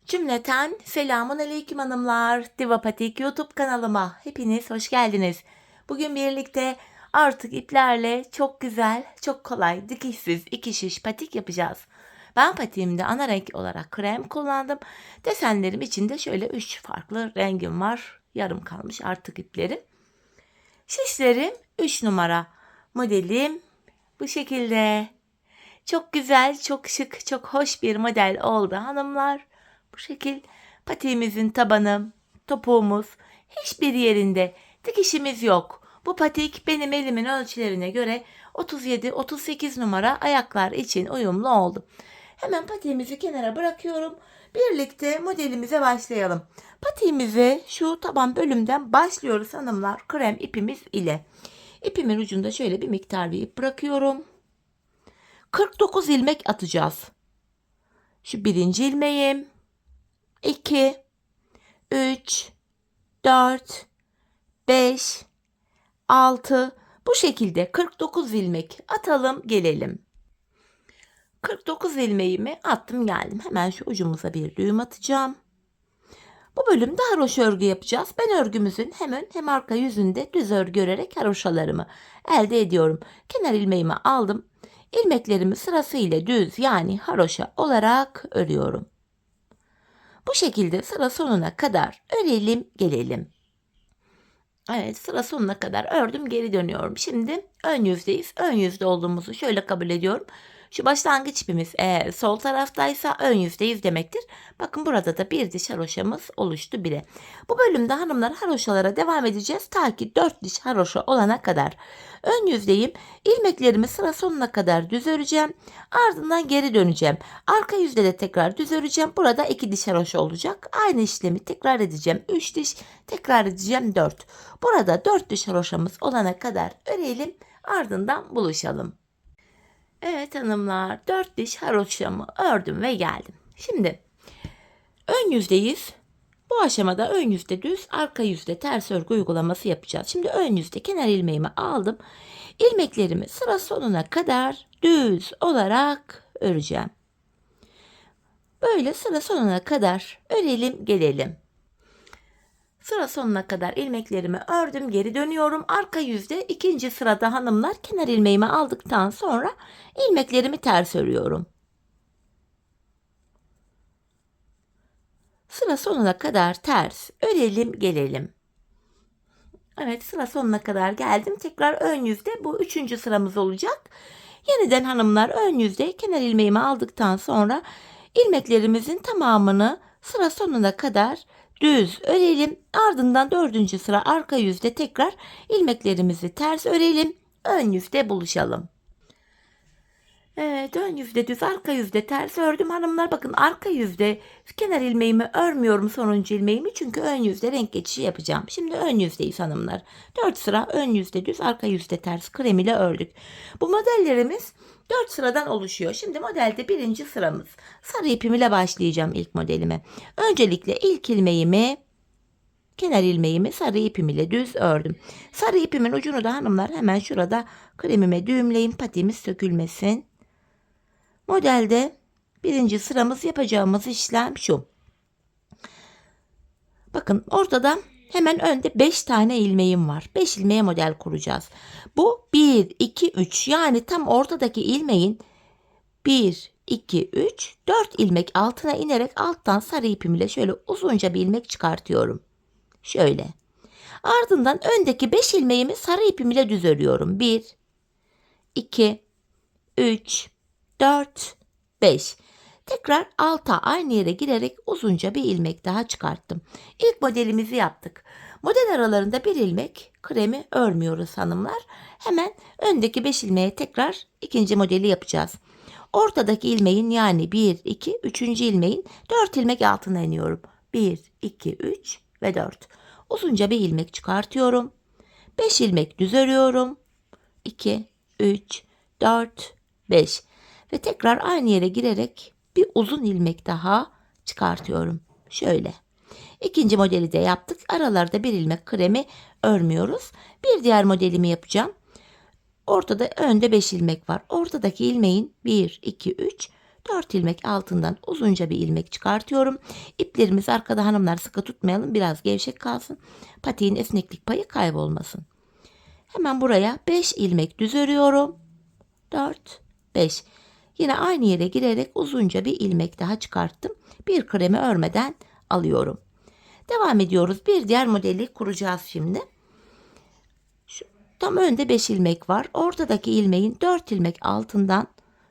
Cümleten selamun aleyküm hanımlar. Diva Patik YouTube kanalıma hepiniz hoş geldiniz. Bugün birlikte artık iplerle çok güzel, çok kolay, dikişsiz iki şiş patik yapacağız. Ben patiğimde ana renk olarak krem kullandım. Desenlerim içinde şöyle 3 farklı rengim var. Yarım kalmış artık iplerim. Şişlerim 3 numara. Modelim bu şekilde. Çok güzel, çok şık, çok hoş bir model oldu hanımlar. Bu şekil patiğimizin tabanı, topuğumuz hiçbir yerinde dikişimiz yok. Bu patik benim elimin ölçülerine göre 37-38 numara ayaklar için uyumlu oldu. Hemen patiğimizi kenara bırakıyorum. Birlikte modelimize başlayalım. Patiğimize şu taban bölümden başlıyoruz hanımlar krem ipimiz ile. İpimin ucunda şöyle bir miktar bir ip bırakıyorum. 49 ilmek atacağız. Şu birinci ilmeğim, 2, 3, 4, 5, 6 bu şekilde 49 ilmek atalım gelelim. 49 ilmeğimi attım geldim. Hemen şu ucumuza bir düğüm atacağım. Bu bölümde haroşa örgü yapacağız. Ben örgümüzün hem ön hem arka yüzünde düz örgü örerek haroşalarımı elde ediyorum. Kenar ilmeğimi aldım. İlmeklerimi sırasıyla düz yani haroşa olarak örüyorum. Bu şekilde sıra sonuna kadar örelim gelelim. Evet, sıra sonuna kadar ördüm geri dönüyorum. Şimdi ön yüzdeyiz. Ön yüzde olduğumuzu şöyle kabul ediyorum. Şu başlangıç ipimiz eğer sol taraftaysa ön yüzdeyiz demektir. Bakın burada da bir diş haroşamız oluştu bile. Bu bölümde hanımlar haroşalara devam edeceğiz ta ki 4 diş haroşa olana kadar. Ön yüzdeyim. İlmeklerimi sıra sonuna kadar düz öreceğim. Ardından geri döneceğim. Arka yüzde de tekrar düz öreceğim. Burada 2 diş haroşa olacak. Aynı işlemi tekrar edeceğim. 3 diş tekrar edeceğim 4. Burada 4 diş haroşamız olana kadar örelim. Ardından buluşalım. Evet hanımlar 4 diş haroşamı ördüm ve geldim. Şimdi ön yüzdeyiz. Bu aşamada ön yüzde düz, arka yüzde ters örgü uygulaması yapacağız. Şimdi ön yüzde kenar ilmeğimi aldım. İlmeklerimi sıra sonuna kadar düz olarak öreceğim. Böyle sıra sonuna kadar örelim gelelim. Sıra sonuna kadar ilmeklerimi ördüm geri dönüyorum. Arka yüzde ikinci sırada hanımlar kenar ilmeğimi aldıktan sonra ilmeklerimi ters örüyorum. Sıra sonuna kadar ters örelim gelelim. Evet, sıra sonuna kadar geldim. Tekrar ön yüzde bu 3. sıramız olacak. Yeniden hanımlar ön yüzde kenar ilmeğimi aldıktan sonra ilmeklerimizin tamamını sıra sonuna kadar düz örelim. Ardından 4. sıra arka yüzde tekrar ilmeklerimizi ters örelim. Ön yüzde buluşalım. Evet, ön yüzde düz, arka yüzde ters ördüm hanımlar. Bakın arka yüzde kenar ilmeğimi örmüyorum sonuncu ilmeğimi çünkü ön yüzde renk geçişi yapacağım. Şimdi ön yüzdeyiz hanımlar. 4 sıra ön yüzde düz, arka yüzde ters krem ile ördük. Bu modellerimiz 4 sıradan oluşuyor. Şimdi modelde 1. sıramız. Sarı ipim ile başlayacağım ilk modelime. Öncelikle ilk ilmeğimi, kenar ilmeğimi sarı ipim ile düz ördüm. Sarı ipimin ucunu da hanımlar hemen şurada kremime düğümleyin, patiğimiz sökülmesin. Modelde 1. sıramız yapacağımız işlem şu. Bakın ortada hemen önde 5 tane ilmeğim var. 5 ilmeğe model kuracağız. Bu 1, 2, 3 yani tam ortadaki ilmeğin 1, 2, 3, 4 ilmek altına inerek alttan sarı ipimle şöyle uzunca bir ilmek çıkartıyorum. Şöyle. Ardından öndeki 5 ilmeğimi sarı ipimle düz örüyorum. 1, 2, 3, 4, 5. Tekrar alta aynı yere girerek uzunca bir ilmek daha çıkarttım. İlk modelimizi yaptık. Model aralarında bir ilmek kremi örmüyoruz hanımlar. Hemen öndeki 5 ilmeğe tekrar ikinci modeli yapacağız. Ortadaki ilmeğin yani 1, 2, 3. ilmeğin 4 ilmek altına iniyorum. 1, 2, 3 ve 4. Uzunca bir ilmek çıkartıyorum. 5 ilmek düz örüyorum. 2, 3, 4, 5. Ve tekrar aynı yere girerek bir uzun ilmek daha çıkartıyorum. Şöyle. İkinci modeli de yaptık. Aralarda bir ilmek kremi örmüyoruz. Bir diğer modelimi yapacağım. Ortada önde 5 ilmek var. Ortadaki ilmeğin 1, 2, 3, 4 ilmek altından uzunca bir ilmek çıkartıyorum. İplerimiz arkada hanımlar, sıkı tutmayalım, biraz gevşek kalsın. Patiğin esneklik payı kaybolmasın. Hemen buraya 5 ilmek düz örüyorum. 4, 5. Yine aynı yere girerek uzunca bir ilmek daha çıkarttım. Bir kremi örmeden alıyorum. Devam ediyoruz. Bir diğer modeli kuracağız şimdi. Tam önde 5 ilmek var. Ortadaki ilmeğin 4 ilmek altından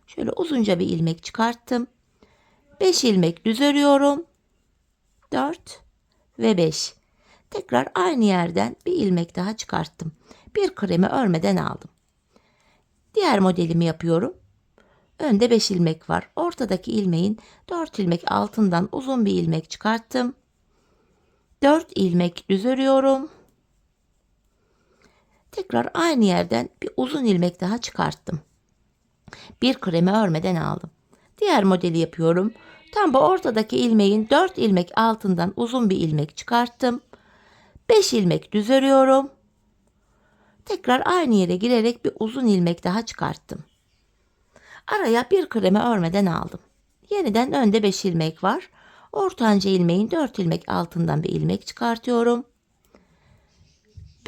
şöyle uzunca bir ilmek çıkarttım. 5 ilmek düz örüyorum. 4 ve 5. Tekrar aynı yerden bir ilmek daha çıkarttım. Bir kremi örmeden aldım. Diğer modelimi yapıyorum. Önde 5 ilmek var. Ortadaki ilmeğin 4 ilmek altından uzun bir ilmek çıkarttım. 4 ilmek düz örüyorum. Tekrar aynı yerden bir uzun ilmek daha çıkarttım. Bir kremi örmeden aldım. Diğer modeli yapıyorum. Tam bu ortadaki ilmeğin 4 ilmek altından uzun bir ilmek çıkarttım. 5 ilmek düz örüyorum. Tekrar aynı yere girerek bir uzun ilmek daha çıkarttım. Araya bir kremi örmeden aldım. Yeniden önde 5 ilmek var. Ortanca ilmeğin 4 ilmek altından bir ilmek çıkartıyorum.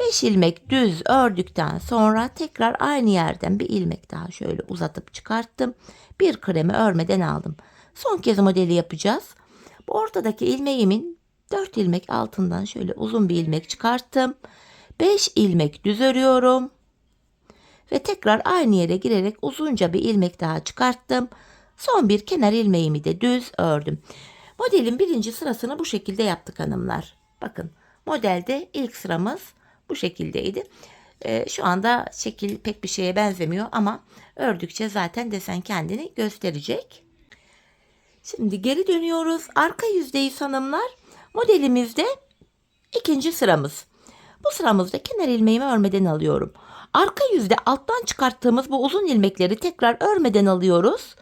5 ilmek düz ördükten sonra tekrar aynı yerden bir ilmek daha şöyle uzatıp çıkarttım. Bir kremi örmeden aldım. Son kez modeli yapacağız. Bu ortadaki ilmeğimin 4 ilmek altından şöyle uzun bir ilmek çıkarttım. 5 ilmek düz örüyorum. Ve tekrar aynı yere girerek uzunca bir ilmek daha çıkarttım. Son bir kenar ilmeğimi de düz ördüm. Modelin birinci sırasını bu şekilde yaptık hanımlar. Bakın, modelde ilk sıramız bu şekildeydi. Şu anda şekil pek bir şeye benzemiyor ama ördükçe zaten desen kendini gösterecek. Şimdi geri dönüyoruz. Arka yüzdeyiz hanımlar. Modelimizde ikinci sıramız. Bu sıramızda kenar ilmeğimi örmeden alıyorum. Arka yüzde alttan çıkarttığımız bu uzun ilmekleri tekrar örmeden alıyoruz.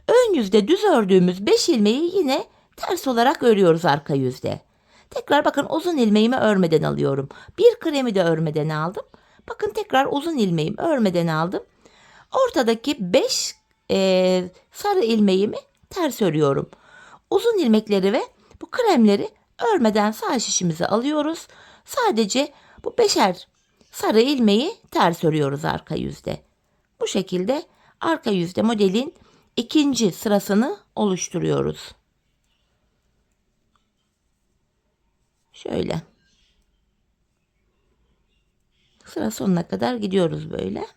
Ön yüzde düz ördüğümüz 5 ilmeği yine ters olarak örüyoruz arka yüzde. Tekrar bakın, uzun ilmeğimi örmeden alıyorum. Bir kremi de örmeden aldım. Bakın, tekrar uzun ilmeğimi örmeden aldım. Ortadaki 5 sarı ilmeğimi ters örüyorum. Uzun ilmekleri ve bu kremleri örmeden sağ şişimize alıyoruz. Sadece bu 5'er sarı ilmeği ters örüyoruz arka yüzde. Bu şekilde arka yüzde modelin ikinci sırasını oluşturuyoruz. Şöyle. Sıra sonuna kadar gidiyoruz böyle.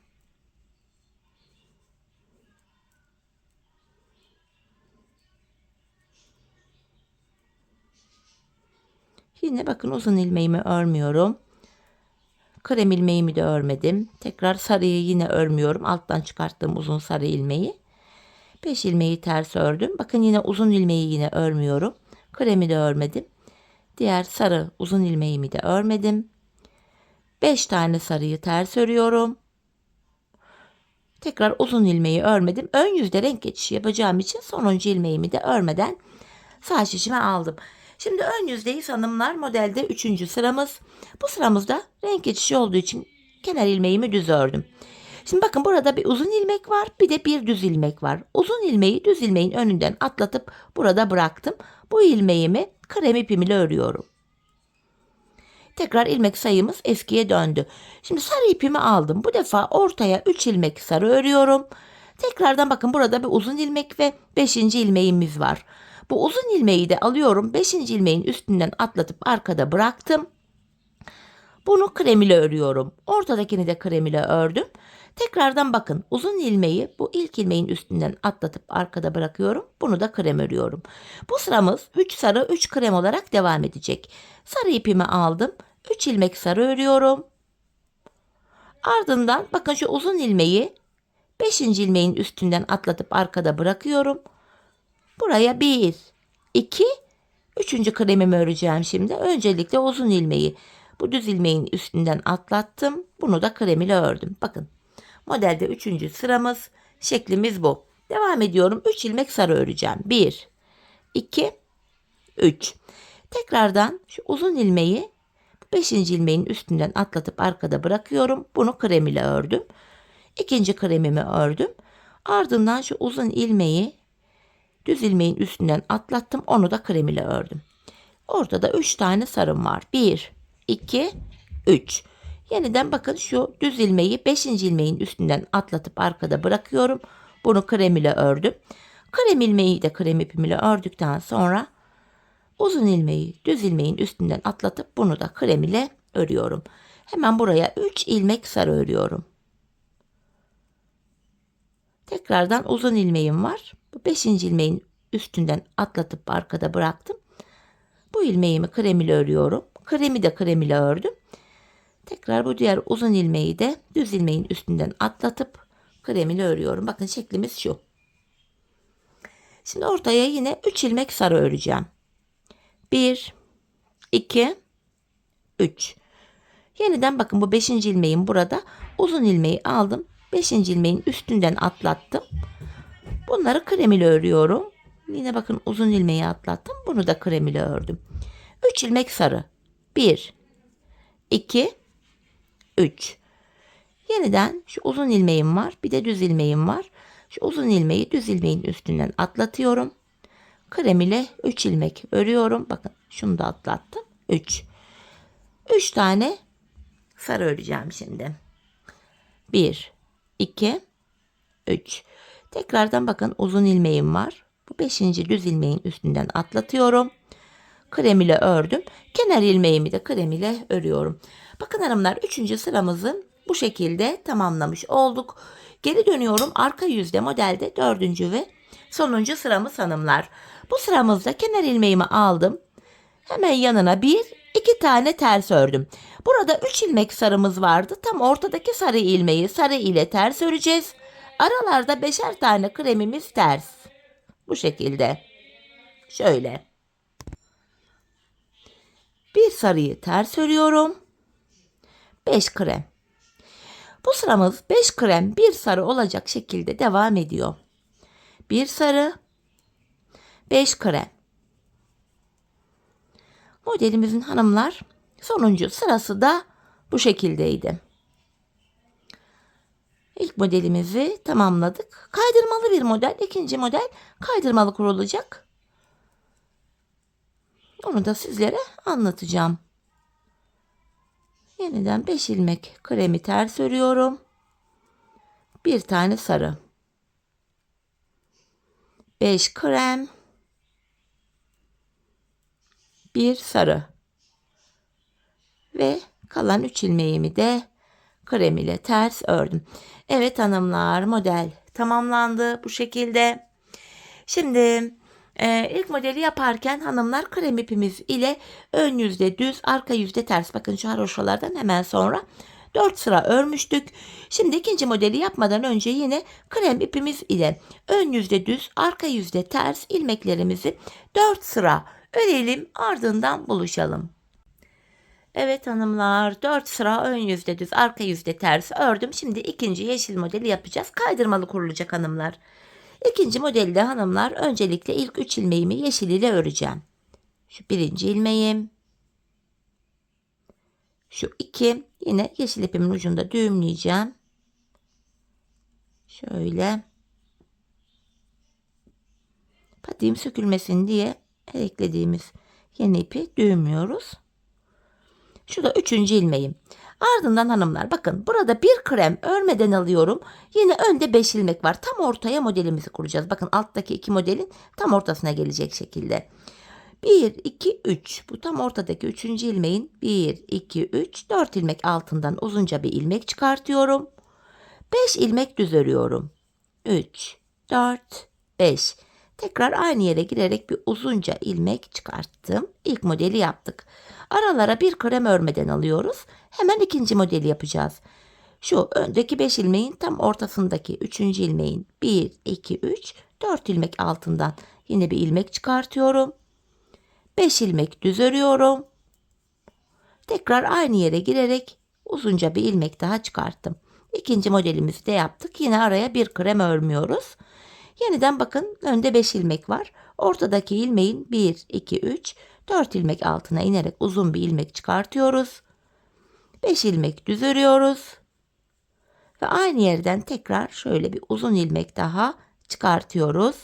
Yine bakın, uzun ilmeğimi örmüyorum. Krem ilmeğimi de örmedim. Tekrar sarıyı yine örmüyorum. Alttan çıkarttığım uzun sarı ilmeği. 5 ilmeği ters ördüm. Bakın, yine uzun ilmeği yine örmüyorum. Kremi de örmedim. Diğer sarı uzun ilmeğimi de örmedim. 5 tane sarıyı ters örüyorum. Tekrar uzun ilmeği örmedim. Ön yüzde renk geçişi yapacağım için sonuncu ilmeğimi de örmeden sağ şişime aldım. Şimdi ön yüzdeyiz hanımlar. Modelde 3. sıramız. Bu sıramızda renk geçişi olduğu için kenar ilmeğimi düz ördüm. Şimdi bakın, burada bir uzun ilmek var, bir de bir düz ilmek var. Uzun ilmeği düz ilmeğin önünden atlatıp burada bıraktım. Bu ilmeğimi krem ipimle örüyorum. Tekrar ilmek sayımız eskiye döndü. Şimdi sarı ipimi aldım. Bu defa ortaya 3 ilmek sarı örüyorum. Tekrardan bakın, burada bir uzun ilmek ve 5. ilmeğimiz var. Bu uzun ilmeği de alıyorum. 5. ilmeğin üstünden atlatıp arkada bıraktım. Bunu krem ile örüyorum. Ortadakini de krem ile ördüm. Tekrardan bakın, uzun ilmeği bu ilk ilmeğin üstünden atlatıp arkada bırakıyorum. Bunu da krem örüyorum. Bu sıramız 3 sarı 3 krem olarak devam edecek. Sarı ipimi aldım. 3 ilmek sarı örüyorum. Ardından bakın, şu uzun ilmeği 5. ilmeğin üstünden atlatıp arkada bırakıyorum. Buraya 1, 2, 3. kremimi öreceğim şimdi. Öncelikle uzun ilmeği bu düz ilmeğin üstünden atlattım. Bunu da krem ile ördüm. Bakın, modelde 3. sıramız, şeklimiz bu. Devam ediyorum. 3 ilmek sarı öreceğim. 1, 2, 3. Tekrardan şu uzun ilmeği 5. ilmeğin üstünden atlatıp arkada bırakıyorum. Bunu krem ile ördüm. 2. kremimi ördüm. Ardından şu uzun ilmeği düz ilmeğin üstünden atlattım. Onu da krem ile ördüm. Ortada 3 tane sarım var. 1, 2, 3. Yeniden bakın şu düz ilmeği 5. ilmeğin üstünden atlatıp arkada bırakıyorum. Bunu krem ile ördüm. Krem ilmeği de krem ipim ile ördükten sonra uzun ilmeği düz ilmeğin üstünden atlatıp bunu da krem ile örüyorum. Hemen buraya 3 ilmek sarı örüyorum. Tekrardan uzun ilmeğim var. Bu 5. ilmeğin üstünden atlatıp arkada bıraktım. Bu ilmeğimi krem ile örüyorum. Kremi de krem ile ördüm. Tekrar bu diğer uzun ilmeği de düz ilmeğin üstünden atlatıp krem ile örüyorum. Bakın şeklimiz şu. Şimdi ortaya yine 3 ilmek sarı öreceğim. 1, 2, 3. Yeniden bakın bu 5. ilmeğim burada. Uzun ilmeği aldım. 5. ilmeğin üstünden atlattım. Bunları krem ile örüyorum. Yine bakın uzun ilmeği atlattım. Bunu da krem ile ördüm. 3 ilmek sarı. 1, 2, 3. Yeniden şu uzun ilmeğim var. Bir de düz ilmeğim var. Şu uzun ilmeği düz ilmeğin üstünden atlatıyorum. Krem ile 3 ilmek örüyorum. Bakın şunu da atlattım. 3. 3 tane sarı öreceğim şimdi. 1, 2, 3. Tekrardan bakın uzun ilmeğim var. Bu 5. düz ilmeğin üstünden atlatıyorum. Krem ile ördüm. Kenar ilmeğimi de krem ile örüyorum. Bakın hanımlar 3. sıramızı bu şekilde tamamlamış olduk. Geri dönüyorum. Arka yüzde modelde 4. ve sonuncu sıramız hanımlar. Bu sıramızda kenar ilmeğimi aldım. Hemen yanına 1, 2 tane ters ördüm. Burada 3 ilmek sarımız vardı. Tam ortadaki sarı ilmeği sarı ile ters öreceğiz. Aralarda 5'er tane kremimiz ters. Bu şekilde. Şöyle. Bir sarıyı ters örüyorum. 5 krem. Bu sıramız 5 krem 1 sarı olacak şekilde devam ediyor. 1 sarı 5 krem. Modelimizin hanımlar sonuncu sırası da bu şekildeydi. İlk modelimizi tamamladık. Kaydırmalı bir model. İkinci model kaydırmalı kurulacak. Onu da sizlere anlatacağım. Yeniden 5 ilmek kremi ters örüyorum. Bir tane sarı. 5 krem. Bir sarı. Ve kalan 3 ilmeğimi de krem ile ters ördüm. Evet hanımlar, model tamamlandı bu şekilde. Şimdi ilk modeli yaparken hanımlar krem ipimiz ile ön yüzde düz, arka yüzde ters. Bakın şu haroşalardan hemen sonra 4 sıra örmüştük. Şimdi ikinci modeli yapmadan önce yine krem ipimiz ile ön yüzde düz, arka yüzde ters ilmeklerimizi 4 sıra örelim, ardından buluşalım. Evet hanımlar, 4 sıra ön yüzde düz, arka yüzde ters ördüm. Şimdi ikinci yeşil modeli yapacağız. Kaydırmalı kurulacak hanımlar. İkinci modelde hanımlar öncelikle ilk 3 ilmeğimi yeşil ile öreceğim. Şu birinci ilmeğim. Şu 2. Yine yeşil ipimin ucunda düğümleyeceğim. Şöyle. Patiğim sökülmesin diye eklediğimiz yeni ipi düğümlüyoruz. Şu da 3. ilmeğim. Ardından hanımlar bakın burada bir krem örmeden alıyorum. Yine önde 5 ilmek var. Tam ortaya modelimizi kuracağız. Bakın alttaki 2 modelin tam ortasına gelecek şekilde. 1, 2, 3. Bu tam ortadaki 3. ilmeğin 1, 2, 3, 4 ilmek altından uzunca bir ilmek çıkartıyorum. 5 ilmek düz örüyorum. 3, 4, 5. Tekrar aynı yere girerek bir uzunca ilmek çıkarttım. İlk modeli yaptık. Aralara bir krem örmeden alıyoruz. Hemen ikinci modeli yapacağız. Şu öndeki 5 ilmeğin tam ortasındaki 3. ilmeğin 1, 2, 3, 4 ilmek altından yine bir ilmek çıkartıyorum. 5 ilmek düz örüyorum. Tekrar aynı yere girerek uzunca bir ilmek daha çıkarttım. İkinci modelimizi de yaptık. Yine araya bir krem örmüyoruz. Yeniden bakın önde 5 ilmek var. Ortadaki ilmeğin 1, 2, 3, 4 ilmek altına inerek uzun bir ilmek çıkartıyoruz. 5 ilmek düz örüyoruz. Ve aynı yerden tekrar şöyle bir uzun ilmek daha çıkartıyoruz.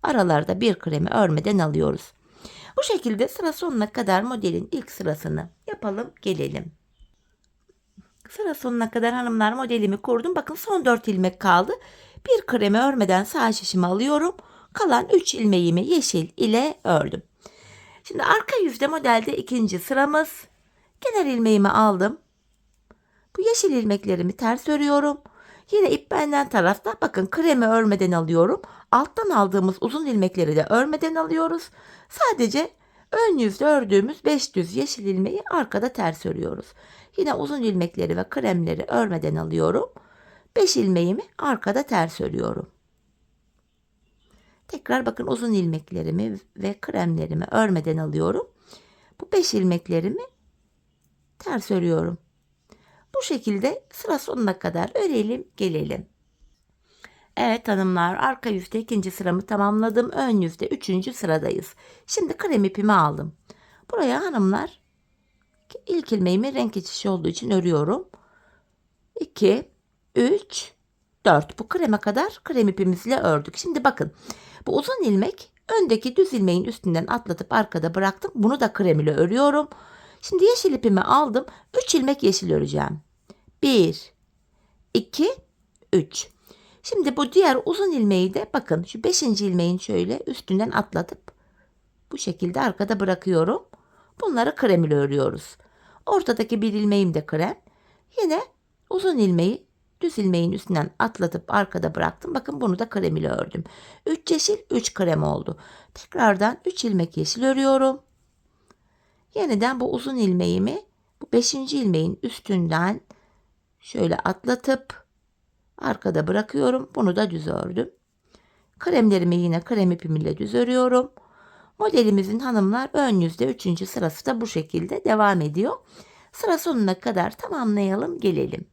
aralarda bir kremi örmeden alıyoruz. Bu şekilde sıra sonuna kadar modelin ilk sırasını yapalım gelelim. Sıra sonuna kadar hanımlar modelimi kurdum. Bakın son 4 ilmek kaldı. Bir kremi örmeden sağ şişimi alıyorum. Kalan 3 ilmeğimi yeşil ile ördüm. Şimdi arka yüzde modelde ikinci sıramız. Kenar ilmeğimi aldım. Bu yeşil ilmeklerimi ters örüyorum. Yine ip benden tarafta bakın kremi örmeden alıyorum. Alttan aldığımız uzun ilmekleri de örmeden alıyoruz. Sadece ön yüzde ördüğümüz 5 düz yeşil ilmeği arkada ters örüyoruz. Yine uzun ilmekleri ve kremleri örmeden alıyorum. 5 ilmeğimi arkada ters örüyorum. Tekrar bakın uzun ilmeklerimi ve kremlerimi örmeden alıyorum. Bu 5 ilmeklerimi ters örüyorum. Bu şekilde sıra sonuna kadar örelim gelelim. Evet hanımlar, arka yüzde ikinci sıramı tamamladım. Ön yüzde üçüncü sıradayız. Şimdi krem ipimi aldım. Buraya hanımlar ilk ilmeğimi renk geçişi olduğu için örüyorum. 2, 3, 4. Bu kreme kadar krem ipimizle ördük. Şimdi bakın bu uzun ilmek öndeki düz ilmeğin üstünden atlatıp arkada bıraktım. Bunu da krem ile örüyorum. Şimdi yeşil ipimi aldım. 3 ilmek yeşil öreceğim. 1, 2, 3. Şimdi bu diğer uzun ilmeği de bakın şu 5. ilmeğin şöyle üstünden atlatıp bu şekilde arkada bırakıyorum. Bunları krem ile örüyoruz. Ortadaki bir ilmeğim de krem. Yine uzun ilmeği düz ilmeğin üstünden atlatıp arkada bıraktım. Bakın bunu da krem ile ördüm. 3 yeşil 3 krem oldu. Tekrardan 3 ilmek yeşil örüyorum. Yeniden bu uzun ilmeğimi bu 5. ilmeğin üstünden şöyle atlatıp arkada bırakıyorum. Bunu da düz ördüm. Kremlerimi yine krem ipimle düz örüyorum. Modelimizin hanımlar ön yüzde 3. sırası da bu şekilde devam ediyor. Sıra sonuna kadar tamamlayalım gelelim.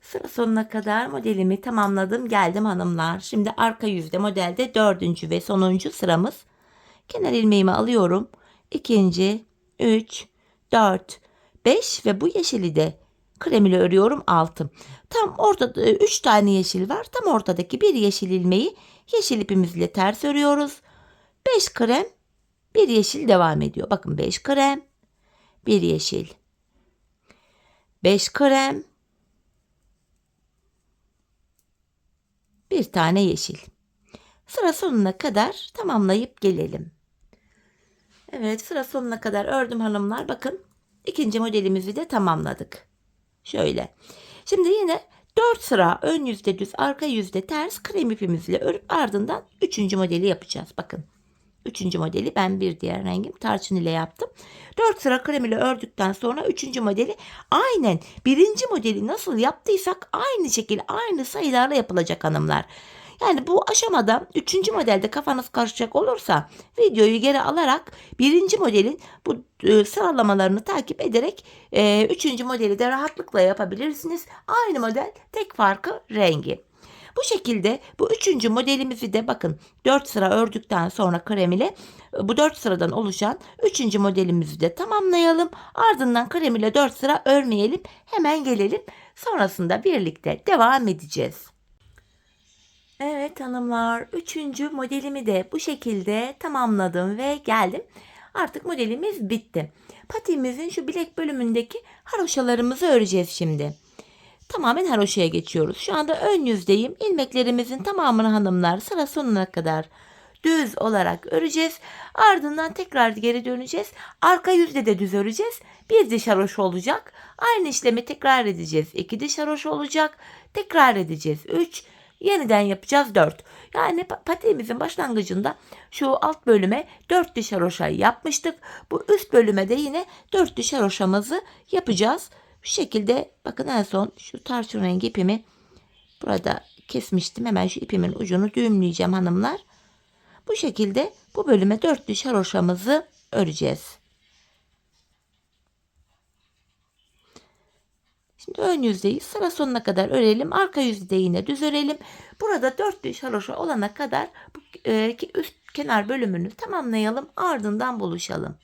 Sıra sonuna kadar modelimi tamamladım geldim hanımlar. Şimdi arka yüzde modelde 4. ve sonuncu sıramız. Kenar ilmeğimi alıyorum. 2. 3, 4, 5 ve bu yeşili de krem ile örüyorum 6. Tam ortada 3 tane yeşil var. Tam ortadaki bir yeşil ilmeği yeşil ipimizle ters örüyoruz. 5 krem, bir yeşil devam ediyor. Bakın 5 krem, bir yeşil. 5 krem, bir tane yeşil. Sıra sonuna kadar tamamlayıp gelelim. Evet, sıra sonuna kadar ördüm hanımlar. Bakın ikinci modelimizi de tamamladık. Şöyle. Şimdi yine 4 sıra ön yüzde düz, arka yüzde ters krem ipimizle örüp ardından 3. modeli yapacağız. Bakın. 3. modeli ben bir diğer rengim tarçın ile yaptım. 4 sıra krem ile ördükten sonra 3. modeli aynen 1. modeli nasıl yaptıysak aynı şekilde aynı sayılarla yapılacak hanımlar. Yani bu aşamada 3. modelde kafanız karışacak olursa videoyu geri alarak 1. modelin bu sıralamalarını takip ederek 3. modeli de rahatlıkla yapabilirsiniz. Aynı model, tek farkı rengi. Bu şekilde bu 3. modelimizi de bakın 4 sıra ördükten sonra krem ile bu 4 sıradan oluşan 3. modelimizi de tamamlayalım. Ardından krem ile 4 sıra örmeyelim. Hemen gelelim. Sonrasında birlikte devam edeceğiz. Evet hanımlar, 3. modelimi de bu şekilde tamamladım ve geldim. Artık modelimiz bitti. Patiğimizin şu bilek bölümündeki haroşalarımızı öreceğiz şimdi. Tamamen haroşaya geçiyoruz. Şu anda ön yüzdeyim. İlmeklerimizin tamamını hanımlar sıra sonuna kadar düz olarak öreceğiz. Ardından tekrar geri döneceğiz. Arka yüzde de düz öreceğiz. Bir diş haroşa olacak. Aynı işlemi tekrar edeceğiz. 2 diş haroşa olacak. Tekrar edeceğiz. 3. Yeniden yapacağız 4. Yani patiğimizin başlangıcında şu alt bölüme 4 diş haroşa yapmıştık. Bu üst bölüme de yine 4 diş haroşamızı yapacağız. Bu şekilde bakın en son şu tarçın rengi ipimi burada kesmiştim. Hemen şu ipimin ucunu düğümleyeceğim hanımlar. Bu şekilde bu bölüme 4 diş haroşamızı öreceğiz. Şimdi ön yüzdeyi sıra sonuna kadar örelim. Arka yüzde yine düz örelim. Burada 4 diş haroşa olana kadar bu üst kenar bölümünü tamamlayalım. Ardından buluşalım.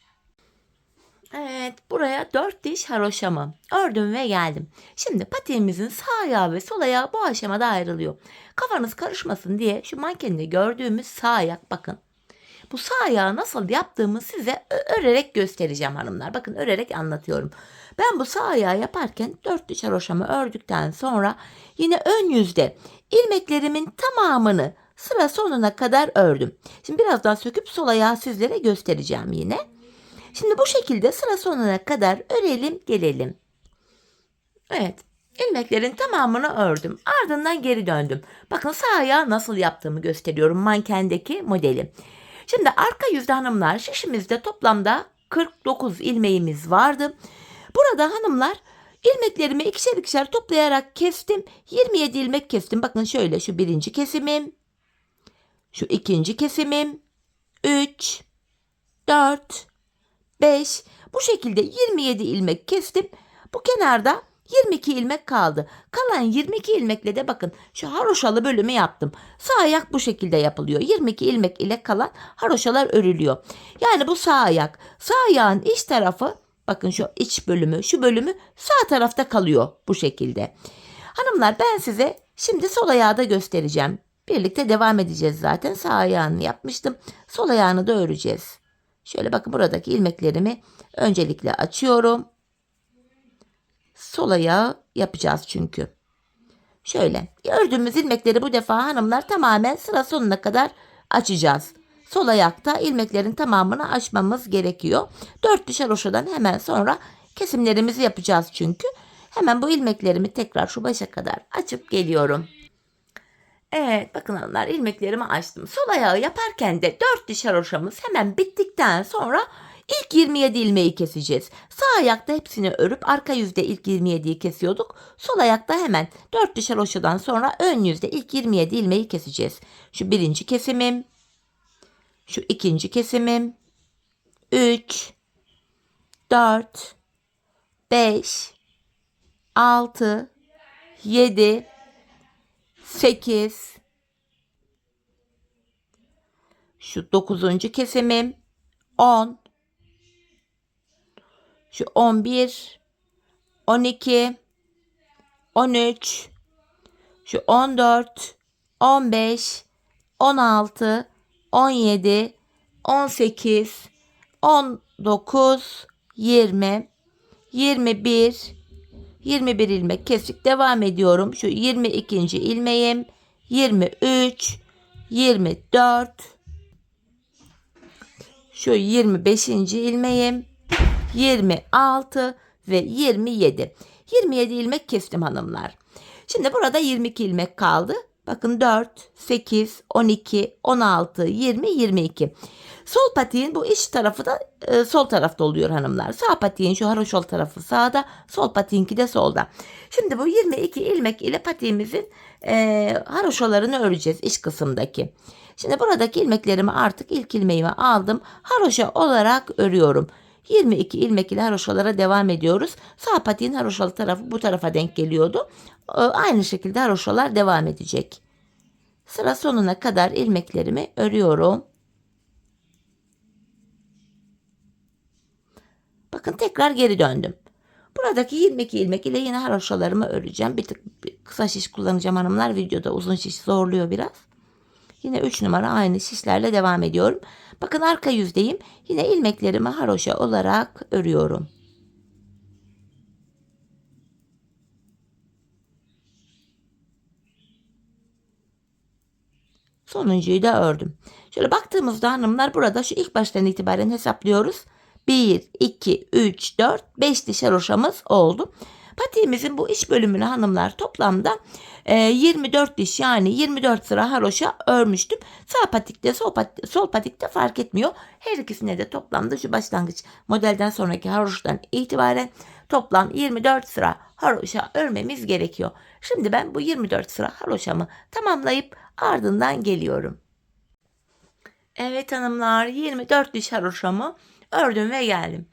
Evet, buraya 4 diş haroşamı ördüm ve geldim. Şimdi patiğimizin sağ ayağı ve sol ayağı bu aşamada ayrılıyor. Kafanız karışmasın diye şu mankende gördüğümüz sağ ayak, bakın. Bu sağ ayağı nasıl yaptığımı size örerek göstereceğim hanımlar. Bakın, örerek anlatıyorum. Ben bu sağ ayağı yaparken 4 diş haroşamı ördükten sonra yine ön yüzde ilmeklerimin tamamını sıra sonuna kadar ördüm. Şimdi birazdan söküp sol ayağı sizlere göstereceğim yine. Şimdi bu şekilde sıra sonuna kadar örelim gelelim. Evet, ilmeklerin tamamını ördüm. Ardından geri döndüm. Bakın sağ ayağı nasıl yaptığımı gösteriyorum, mankendeki modeli. Şimdi arka yüzde hanımlar, şişimizde toplamda 49 ilmeğimiz vardı. Burada hanımlar ilmeklerimi ikişer ikişer toplayarak kestim. 27 ilmek kestim. Bakın şöyle, şu birinci kesimim, şu ikinci kesimim, 3, 4, 5. Bu şekilde 27 ilmek kestim. Bu kenarda 22 ilmek kaldı. Kalan 22 ilmekle de bakın şu haroşalı bölümü yaptım. Sağ ayak bu şekilde yapılıyor. 22 ilmek ile kalan haroşalar örülüyor. Yani bu sağ ayak. Sağ ayağın iç tarafı, bakın şu iç bölümü, şu bölümü sağ tarafta kalıyor bu şekilde. Hanımlar, ben size şimdi sol ayağı da göstereceğim. Birlikte devam edeceğiz zaten. Sağ ayağını yapmıştım. Sol ayağını da öreceğiz. Şöyle bakın, buradaki ilmeklerimi öncelikle açıyorum. Sol ayağı yapacağız çünkü. Şöyle ördüğümüz ilmekleri bu defa hanımlar tamamen sıra sonuna kadar açacağız. Sol ayakta ilmeklerin tamamını açmamız gerekiyor. 4 diş haroşadan hemen sonra kesimlerimizi yapacağız çünkü. Hemen bu ilmeklerimi tekrar şu başa kadar açıp geliyorum. Evet, bakın hanımlar, ilmeklerimi açtım. Sol ayağı yaparken de 4 diş haroşamız hemen bittikten sonra ilk 27 ilmeği keseceğiz. Sağ ayakta hepsini örüp arka yüzde ilk 27'yi kesiyorduk. Sol ayakta hemen 4 diş haroşadan sonra ön yüzde ilk 27 ilmeği keseceğiz. Şu birinci kesimim, şu ikinci kesimim, 3, 4, 5, 6, 7, 8, şu 9. kesimim, 10, şu 11, 12, 13, şu 14, 15, 16, 17, 18, 19, 20, 21, 21 ilmek kesik devam ediyorum. Şu 22. ilmeğim, 23, 24, şu 25. ilmeğim, 26 ve 27. 27 ilmek kestim hanımlar. Şimdi burada 22 ilmek kaldı. Bakın 4, 8, 12, 16, 20, 22. Sol patiğin bu iç tarafı da sol tarafta oluyor hanımlar. Sağ patiğin şu haroşol tarafı sağda, sol patiğinki de solda. Şimdi bu 22 ilmek ile patiğimizin haroşolarını öreceğiz iç kısımdaki. Şimdi buradaki ilmeklerimi artık ilk ilmeğimi aldım. Haroşa olarak örüyorum. 22 ilmek ile haroşalara devam ediyoruz. Sağ patiğin haroşalı tarafı bu tarafa denk geliyordu. Aynı şekilde haroşalar devam edecek. Sıra sonuna kadar ilmeklerimi örüyorum. Bakın, tekrar geri döndüm. Buradaki 22 ilmek ile yine haroşalarımı öreceğim. Bir tık kısa şiş kullanacağım hanımlar. Videoda uzun şiş zorluyor biraz. Yine 3 numara aynı şişlerle devam ediyorum. Bakın, arka yüzdeyim. Yine ilmeklerimi haroşa olarak örüyorum. Sonuncuyu da ördüm. Şöyle baktığımızda hanımlar, burada şu ilk baştan itibaren hesaplıyoruz. 1, 2, 3, 4, 5 diş haroşamız oldu. Patiğimizin bu iç bölümünü hanımlar toplamda 24 diş, yani 24 sıra haroşa örmüştüm. Sağ patikte sol patikte fark etmiyor. Her ikisine de toplamda şu başlangıç modelden sonraki haroşadan itibaren toplam 24 sıra haroşa örmemiz gerekiyor. Şimdi ben bu 24 sıra haroşamı tamamlayıp ardından geliyorum. Evet hanımlar, 24 diş haroşamı ördüm ve geldim.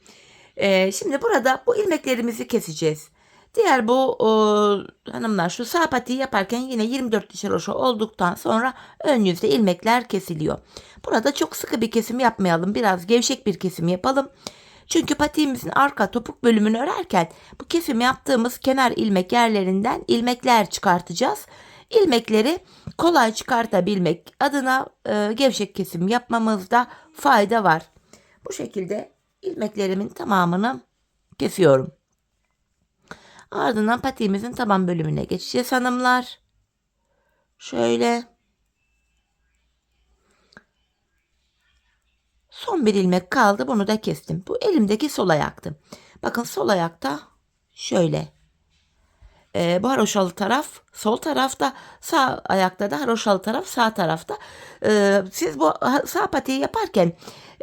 Şimdi burada bu ilmeklerimizi keseceğiz. Diğer bu hanımlar, şu sağ patiği yaparken yine 24 diş haroşa olduktan sonra ön yüzde ilmekler kesiliyor. Burada çok sıkı bir kesim yapmayalım. Biraz gevşek bir kesim yapalım. Çünkü patiğimizin arka topuk bölümünü örerken bu kesim yaptığımız kenar ilmek yerlerinden ilmekler çıkartacağız. İlmekleri kolay çıkartabilmek adına gevşek kesim yapmamızda fayda var. Bu şekilde ilmeklerimin tamamını kesiyorum. Ardından patiğimizin taban bölümüne geçeceğiz hanımlar. Şöyle. Son bir ilmek kaldı. Bunu da kestim. Bu elimdeki sol ayaktı. Bakın sol ayakta şöyle. Bu haroşalı taraf sol tarafta, sağ ayakta da haroşalı taraf sağ tarafta. Siz bu sağ patiği yaparken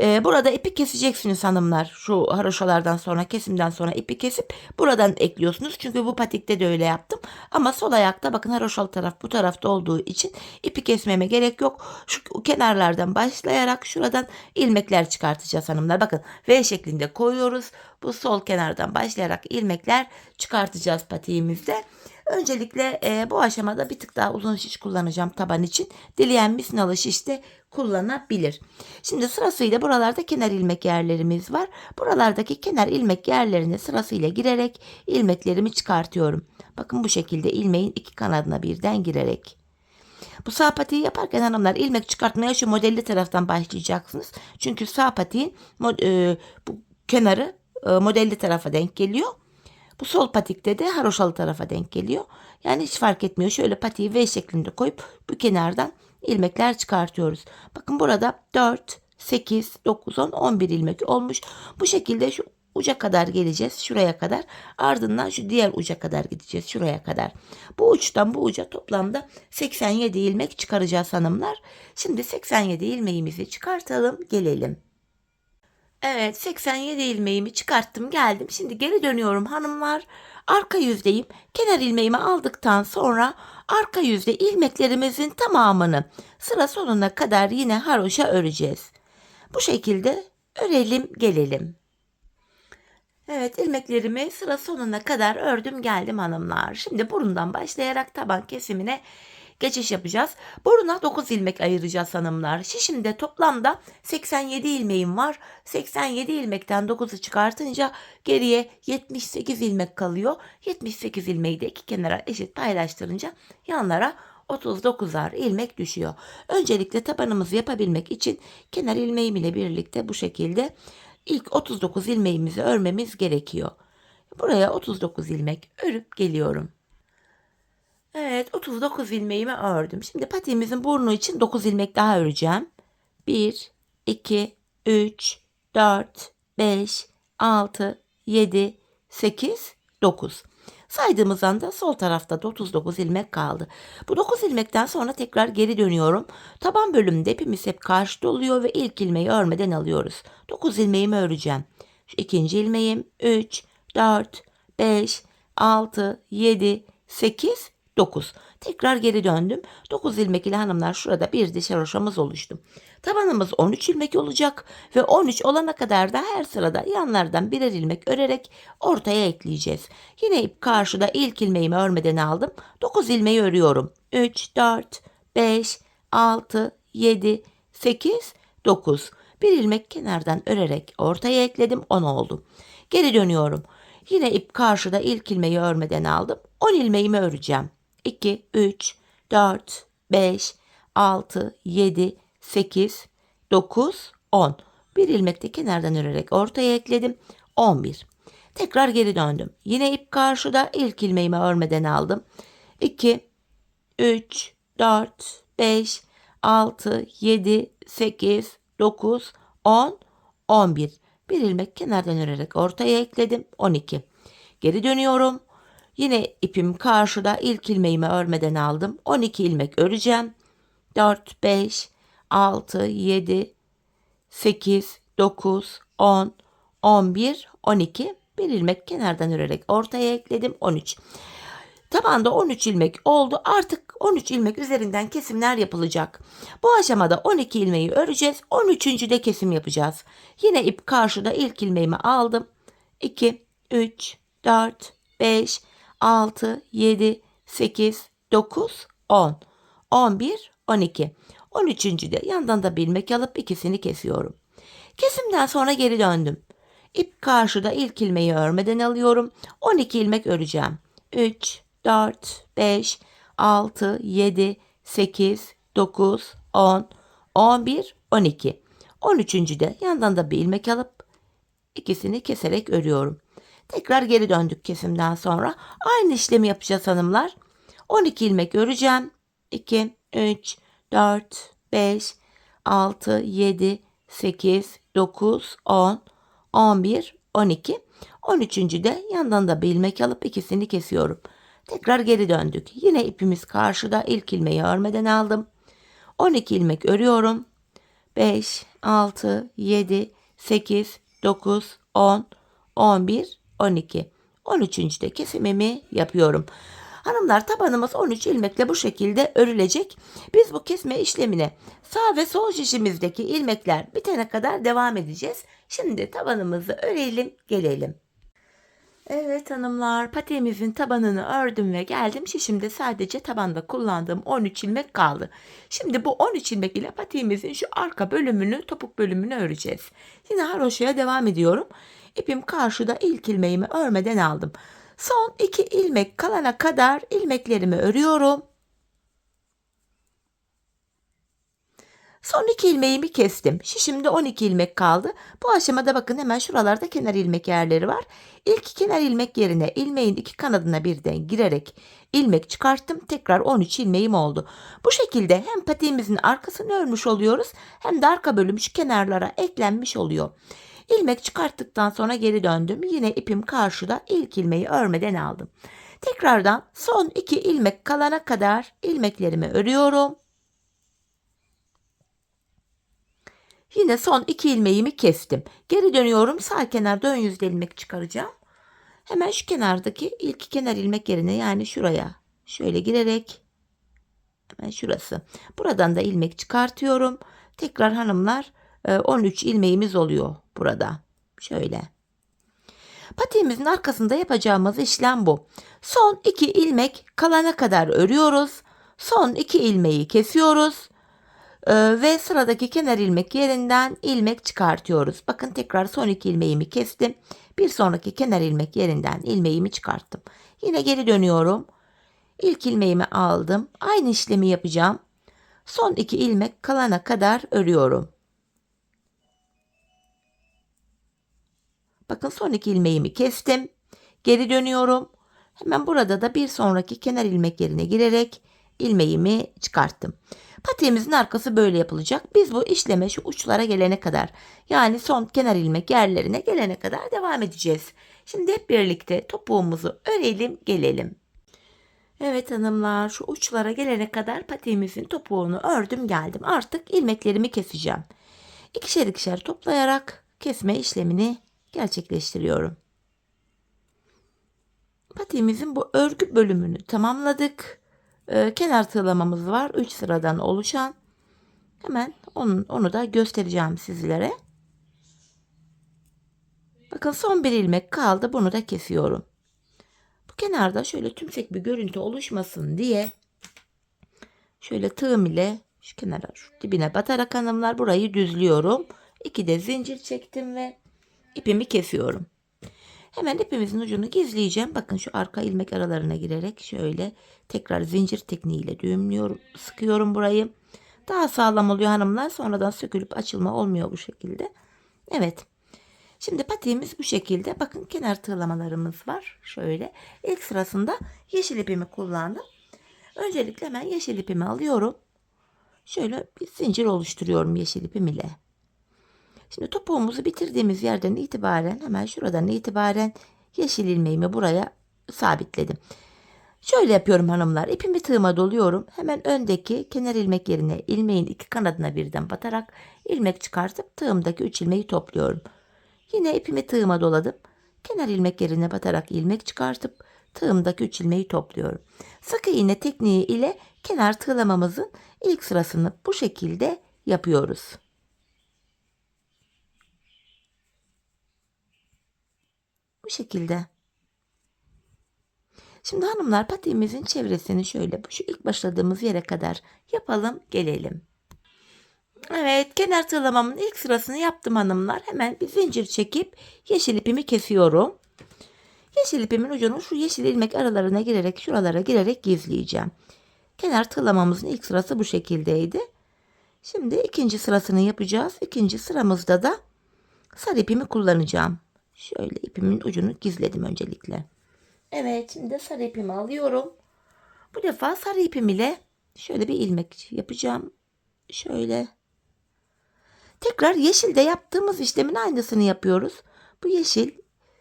burada ipi keseceksiniz hanımlar. Şu haroşalardan sonra, kesimden sonra ipi kesip buradan ekliyorsunuz. Çünkü bu patikte de öyle yaptım. Ama sol ayakta bakın haroşalı taraf bu tarafta olduğu için ipi kesmeme gerek yok. Şu kenarlardan başlayarak şuradan ilmekler çıkartacağız hanımlar. Bakın V şeklinde koyuyoruz. Bu sol kenardan başlayarak ilmekler çıkartacağız patiğimizde. Öncelikle bu aşamada bir tık daha uzun şiş kullanacağım taban için. Dileyen misinalı şiş de kullanabilir. Şimdi sırasıyla buralarda kenar ilmek yerlerimiz var. Buralardaki kenar ilmek yerlerine sırasıyla girerek ilmeklerimi çıkartıyorum. Bakın bu şekilde ilmeğin iki kanadına birden girerek. Bu sağ patiği yaparken hanımlar ilmek çıkartmaya şu modelli taraftan başlayacaksınız. Çünkü sağ patiğin bu kenarı modelli tarafa denk geliyor. Bu sol patikte de haroşalı tarafa denk geliyor. Yani hiç fark etmiyor. Şöyle patiği V şeklinde koyup bu kenardan ilmekler çıkartıyoruz. Bakın burada 4, 8, 9, 10, 11 ilmek olmuş. Bu şekilde şu uca kadar geleceğiz. Şuraya kadar. Ardından şu diğer uca kadar gideceğiz. Şuraya kadar. Bu uçtan bu uca toplamda 87 ilmek çıkaracağız hanımlar. Şimdi 87 ilmeğimizi çıkartalım. Gelelim. Evet 87 ilmeğimi çıkarttım geldim. Şimdi geri dönüyorum hanımlar. Arka yüzdeyim. Kenar ilmeğimi aldıktan sonra arka yüzde ilmeklerimizin tamamını sıra sonuna kadar yine haroşa öreceğiz. Bu şekilde örelim gelelim. Evet ilmeklerimi sıra sonuna kadar ördüm geldim hanımlar. Şimdi burundan başlayarak taban kesimine geçiş yapacağız. Buruna 9 ilmek ayıracağız hanımlar. Şişimde toplamda 87 ilmeğim var. 87 ilmekten 9'u çıkartınca geriye 78 ilmek kalıyor. 78 ilmeği de iki kenara eşit paylaştırınca yanlara 39'ar ilmek düşüyor. Öncelikle tabanımızı yapabilmek için kenar ilmeğim ile birlikte bu şekilde ilk 39 ilmeğimizi örmemiz gerekiyor. Buraya 39 ilmek örüp geliyorum. Evet 39 ilmeğimi ördüm. Şimdi patiğimizin burnu için 9 ilmek daha öreceğim. 1, 2, 3, 4, 5, 6, 7, 8, 9. Saydığımız anda sol tarafta da 39 ilmek kaldı. Bu 9 ilmekten sonra tekrar geri dönüyorum. Taban bölümünde ipimiz hep karşıda oluyor ve ilk ilmeği örmeden alıyoruz. 9 ilmeğimi öreceğim. Şu ikinci ilmeğim 3, 4, 5, 6, 7, 8, 9. Tekrar geri döndüm. 9 ilmek ile hanımlar şurada bir diş haroşamız oluştu. Tabanımız 13 ilmek olacak ve 13 olana kadar da her sırada yanlardan birer ilmek örerek ortaya ekleyeceğiz. Yine ip karşıda ilk ilmeğimi örmeden aldım. 9 ilmeği örüyorum. 3, 4, 5, 6, 7, 8, 9. Bir ilmek kenardan örerek ortaya ekledim. 10 oldu. Geri dönüyorum. Yine ip karşıda ilk ilmeği örmeden aldım. 10 ilmeğimi öreceğim. 2, 3, 4, 5, 6, 7, 8, 9, 10. Bir ilmek de kenardan örerek ortaya ekledim. 11. Tekrar geri döndüm. Yine ip karşıda ilk ilmeğimi örmeden aldım. 2, 3, 4, 5, 6, 7, 8, 9, 10, 11. Bir ilmek kenardan örerek ortaya ekledim. 12. Geri dönüyorum. Yine ipim karşıda ilk ilmeğimi örmeden aldım. 12 ilmek öreceğim. 4, 5, 6, 7, 8, 9, 10, 11, 12. Bir ilmek kenardan örerek ortaya ekledim. 13. Tabanda 13 ilmek oldu. Artık 13 ilmek üzerinden kesimler yapılacak. Bu aşamada 12 ilmeği öreceğiz. 13. de kesim yapacağız. Yine ip karşıda ilk ilmeğimi aldım. 2, 3, 4, 5, 6, 7, 8, 9, 10, 11, 12. 13. de yandan da bir ilmek alıp ikisini kesiyorum. Kesimden sonra geri döndüm. İp karşıda, ilk ilmeği örmeden alıyorum. 12 ilmek öreceğim. 3, 4, 5, 6, 7, 8, 9, 10, 11, 12. 13. de yandan da bir ilmek alıp ikisini keserek örüyorum. Tekrar geri döndük kesimden sonra. Aynı işlemi yapacağız hanımlar. 12 ilmek öreceğim. 2, 3, 4, 5, 6, 7, 8, 9, 10, 11, 12. 13. de yandan da bir ilmek alıp ikisini kesiyorum. Tekrar geri döndük. Yine ipimiz karşıda, ilk ilmeği örmeden aldım. 12 ilmek örüyorum. 5, 6, 7, 8, 9, 10, 11, 12. 13. de kesimimi yapıyorum. Hanımlar, tabanımız 13 ilmekle bu şekilde örülecek. Biz bu kesme işlemine sağ ve sol şişimizdeki ilmekler bitene kadar devam edeceğiz. Şimdi tabanımızı örelim, gelelim. Evet hanımlar, patiğimizin tabanını ördüm ve geldim. Şişimde sadece tabanda kullandığım 13 ilmek kaldı. Şimdi bu 13 ilmek ile patiğimizin şu arka bölümünü, topuk bölümünü öreceğiz. Yine haroşaya devam ediyorum. İpim karşıda, ilk ilmeğimi örmeden aldım. Son 2 ilmek kalana kadar ilmeklerimi örüyorum. Son 2 ilmeğimi kestim. Şişimde 12 ilmek kaldı. Bu aşamada bakın hemen şuralarda kenar ilmek yerleri var. İlk kenar ilmek yerine ilmeğin iki kanadına birden girerek ilmek çıkarttım. Tekrar 13 ilmeğim oldu. Bu şekilde hem patiğimizin arkasını örmüş oluyoruz hem de arka bölüm şu kenarlara eklenmiş oluyor. İlmek çıkarttıktan sonra geri döndüm. Yine ipim karşıda, ilk ilmeği örmeden aldım. Tekrardan son 2 ilmek kalana kadar ilmeklerimi örüyorum. Yine son 2 ilmeğimi kestim. Geri dönüyorum. Sağ kenarda ön yüzde ilmek çıkaracağım. Hemen şu kenardaki ilk kenar ilmek yerine, yani şuraya şöyle girerek hemen şurası. Buradan da ilmek çıkartıyorum. Tekrar hanımlar 13 ilmeğimiz oluyor burada. Şöyle. Patiğimizin arkasında yapacağımız işlem bu. Son 2 ilmek kalana kadar örüyoruz. Son 2 ilmeği kesiyoruz. Ve sıradaki kenar ilmek yerinden ilmek çıkartıyoruz. Bakın tekrar son 2 ilmeğimi kestim. Bir sonraki kenar ilmek yerinden ilmeğimi çıkarttım. Yine geri dönüyorum. İlk ilmeğimi aldım. Aynı işlemi yapacağım. Son 2 ilmek kalana kadar örüyorum. Bakın son 2 ilmeğimi kestim. Geri dönüyorum. Hemen burada da bir sonraki kenar ilmek yerine girerek ilmeğimi çıkarttım. Patiğimizin arkası böyle yapılacak. Biz bu işleme şu uçlara gelene kadar, yani son kenar ilmek yerlerine gelene kadar devam edeceğiz. Şimdi hep birlikte topuğumuzu örelim, gelelim. Evet hanımlar, şu uçlara gelene kadar patiğimizin topuğunu ördüm, geldim. Artık ilmeklerimi keseceğim. İkişer ikişer toplayarak kesme işlemini gerçekleştiriyorum. Patiğimizin bu örgü bölümünü tamamladık. Kenar tığlamamız var. 3 sıradan oluşan. Hemen onu da göstereceğim sizlere. Bakın son bir ilmek kaldı. Bunu da kesiyorum. Bu kenarda şöyle tümsek bir görüntü oluşmasın diye şöyle tığım ile şu kenara, şu dibine batarak hanımlar burayı düzlüyorum. 2 de zincir çektim ve ipimi kesiyorum. Hemen ipimizin ucunu gizleyeceğim. Bakın şu arka ilmek aralarına girerek şöyle tekrar zincir tekniğiyle düğümlüyorum, sıkıyorum burayı. Daha sağlam oluyor hanımlar. Sonradan sökülüp açılma olmuyor bu şekilde. Evet. Şimdi patiğimiz bu şekilde. Bakın kenar tığlamalarımız var. Şöyle. İlk sırasında yeşil ipimi kullandım. Öncelikle hemen yeşil ipimi alıyorum. Şöyle bir zincir oluşturuyorum yeşil ipim ile. Şimdi topuğumuzu bitirdiğimiz yerden itibaren, hemen şuradan itibaren yeşil ilmeğimi buraya sabitledim. Şöyle yapıyorum hanımlar. İpimi tığıma doluyorum. Hemen öndeki kenar ilmek yerine ilmeğin iki kanadına birden batarak ilmek çıkartıp tığımdaki 3 ilmeği topluyorum. Yine ipimi tığıma doladım. Kenar ilmek yerine batarak ilmek çıkartıp tığımdaki 3 ilmeği topluyorum. Sık iğne tekniği ile kenar tığlamamızın ilk sırasını bu şekilde yapıyoruz. Bu şekilde. Şimdi hanımlar, patiğimizin çevresini şöyle şu ilk başladığımız yere kadar yapalım, gelelim. Evet, kenar tığlamamın ilk sırasını yaptım hanımlar. Hemen bir zincir çekip yeşil ipimi kesiyorum. Yeşil ipimin ucunu şu yeşil ilmek aralarına girerek, şuralara girerek gizleyeceğim. Kenar tığlamamızın ilk sırası bu şekildeydi. Şimdi ikinci sırasını yapacağız. İkinci sıramızda da sarı ipimi kullanacağım. Şöyle ipimin ucunu gizledim öncelikle. Evet, şimdi sarı ipimi alıyorum. Bu defa sarı ipim ile şöyle bir ilmek yapacağım. Şöyle. Tekrar yeşilde yaptığımız işlemin aynısını yapıyoruz. Bu yeşil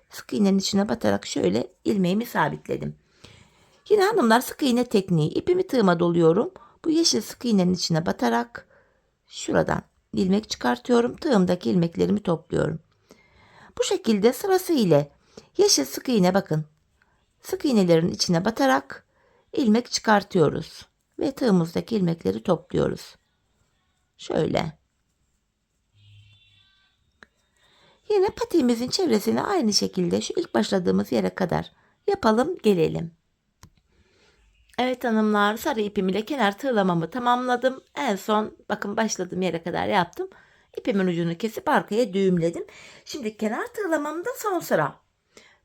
sık iğnenin içine batarak şöyle ilmeğimi sabitledim. Yine hanımlar sık iğne tekniği. İpimi tığıma doluyorum. Bu yeşil sık iğnenin içine batarak şuradan ilmek çıkartıyorum. Tığımdaki ilmeklerimi topluyorum. Bu şekilde sırası ile yeşil sık iğne bakın. Sık iğnelerin içine batarak ilmek çıkartıyoruz. Ve tığımızdaki ilmekleri topluyoruz. Şöyle. Yine patiğimizin çevresini aynı şekilde şu ilk başladığımız yere kadar yapalım gelelim. Evet hanımlar, sarı ipim ile kenar tığlamamı tamamladım. En son bakın başladığım yere kadar yaptım. İpimin ucunu kesip arkaya düğümledim. Şimdi kenar tığlamamda son sıra.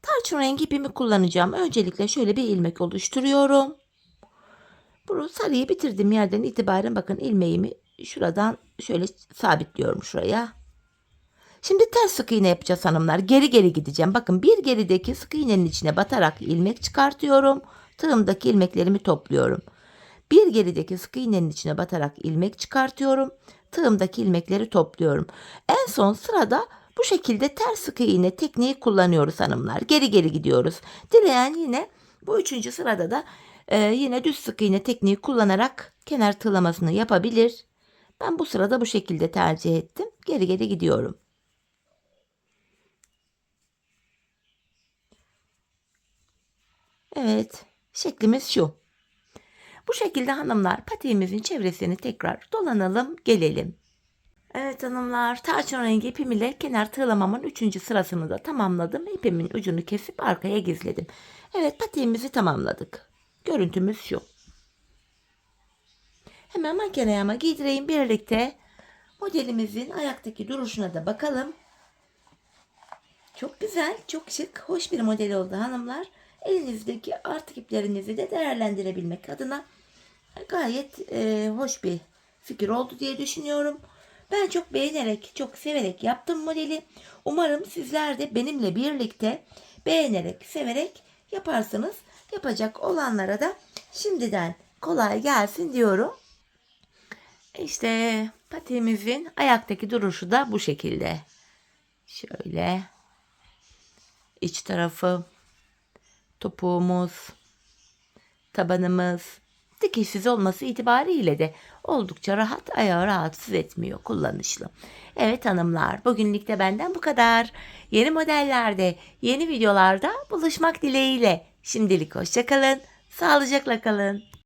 Tarçın rengi ipimi kullanacağım. Öncelikle şöyle bir ilmek oluşturuyorum. Bunu sarıyı bitirdiğim yerden itibaren bakın ilmeğimi şuradan şöyle sabitliyorum şuraya. Şimdi ters sık iğne yapacağız hanımlar. Geri geri gideceğim. Bakın bir gerideki sık iğnenin içine batarak ilmek çıkartıyorum. Tığımdaki ilmeklerimi topluyorum. Bir gerideki sık iğnenin içine batarak ilmek çıkartıyorum. Tığımdaki ilmekleri topluyorum. En son sırada bu şekilde ters sık iğne tekniği kullanıyoruz hanımlar. Geri geri gidiyoruz. Dileyen yine bu üçüncü sırada da yine düz sık iğne tekniği kullanarak kenar tığlamasını yapabilir. Ben bu sırada bu şekilde tercih ettim. Geri geri gidiyorum. Evet, şeklimiz şu. Bu şekilde hanımlar patiğimizin çevresini tekrar dolanalım, gelelim. Evet hanımlar, tarçın rengi ipim ile kenar tığlamamın 3. sırasını da tamamladım. İpimin ucunu kesip arkaya gizledim. Evet, patiğimizi tamamladık. Görüntümüz şu. Hemen makineye giydireyim birlikte. Modelimizin ayaktaki duruşuna da bakalım. Çok güzel, çok şık, hoş bir model oldu hanımlar. Elinizdeki artık iplerinizi de değerlendirebilmek adına gayet hoş bir fikir oldu diye düşünüyorum. Ben çok beğenerek, çok severek yaptım modeli. Umarım sizler de benimle birlikte beğenerek, severek yaparsınız. Yapacak olanlara da şimdiden kolay gelsin diyorum. İşte patiğimizin ayaktaki duruşu da bu şekilde. Şöyle iç tarafı, topuğumuz, tabanımız dikişsiz olması itibariyle de oldukça rahat, ayağı rahatsız etmiyor, kullanışlı. Evet hanımlar, bugünlük de benden bu kadar. Yeni modellerde, yeni videolarda buluşmak dileğiyle. Şimdilik hoşça kalın, sağlıcakla kalın.